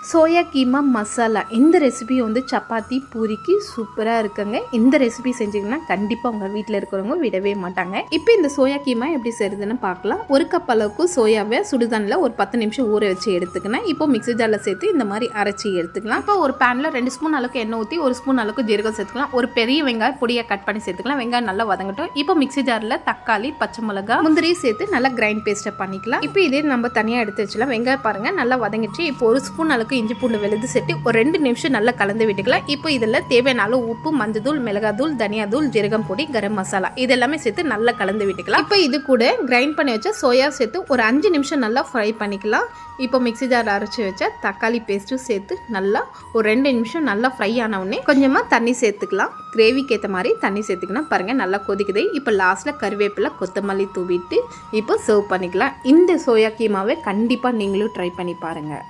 Soya keema masala இந்த recipe வந்து சப்பாத்தி பூரிக்கு சூப்பராக இருக்குங்க. இந்த ரெசிபி செஞ்சிங்கன்னா கண்டிப்பாக உங்கள் வீட்டில் இருக்கிறவங்க விடவே மாட்டாங்க. இப்போ இந்த சோயா கீமா எப்படி செய்யுதுன்னு பார்க்கலாம். ஒரு கப் அளவுக்கு சோயாவை சுடுதண்ணில் ஒரு 10 நிமிஷம் ஊற வச்சு எடுத்துக்கினேன். இப்போ மிக்ஸி ஜாரில் சேர்த்து இந்த மாதிரி அரைச்சி எடுத்துக்கலாம். இப்போ ஒரு பேனில் 2 ஸ்பூன் அளவுக்கு எண்ணெய் ஊற்றி 1 ஸ்பூன் அளவுக்கு ஜீரகம் சேர்த்துக்கலாம். ஒரு பெரிய வெங்காயம் பொடியாக கட் பண்ணி சேர்த்துக்கலாம். வெங்காயம் நல்லா வதங்கட்டும். இப்போ மிக்ஸி ஜாரில் தக்காளி, பச்சை மிளகாய், முந்திரி சேர்த்து நல்லா கிரைண்ட் பேஸ்ட்டை பண்ணிக்கலாம். இப்போ இதே நம்ம தனியாக எடுத்து வச்சுக்கலாம். வெங்காயம் பாருங்கள் நல்லா வதங்கிடுச்சு. இப்போ 1 ஸ்பூன் அளவுக்கு இஞ்சி பூண்டு விழுது சேர்த்து ஒரு 2 நிமிஷம் நல்லா கலந்து விட்டுக்கலாம். இப்போ இதில் தேவையான அளவு உப்பு, மஞ்சள், மிளகாத்தூள், தனியாத்தூள், ஜீரகம் பொடி, கரம் மசாலா இதெல்லாமே சேர்த்து நல்லா கலந்து விட்டுக்கலாம். இப்போ இது கூட கிரைண்ட் பண்ணி வச்ச சோயா சேர்த்து ஒரு 5 நிமிஷம் நல்லா ஃப்ரை பண்ணிக்கலாம். இப்போ மிக்ஸி ஜார் அரைச்சி வச்ச தக்காளி பேஸ்ட்டும் சேர்த்து நல்லா ஒரு 2 நிமிஷம் நல்லா ஃப்ரை ஆன உடனே கொஞ்சமாக தண்ணி சேர்த்துக்கலாம். கிரேவிக்கு ஏற்ற மாதிரி தண்ணி சேர்த்துக்கணும். பாருங்கள் நல்லா கொதிக்குது. இப்போ லாஸ்ட்டில் கருவேப்பிலை, கொத்தமல்லி தூவிட்டு இப்போ சர்வ் பண்ணிக்கலாம். இந்த சோயா கீமாவை கண்டிப்பாக நீங்களும் ட்ரை பண்ணி பாருங்கள்.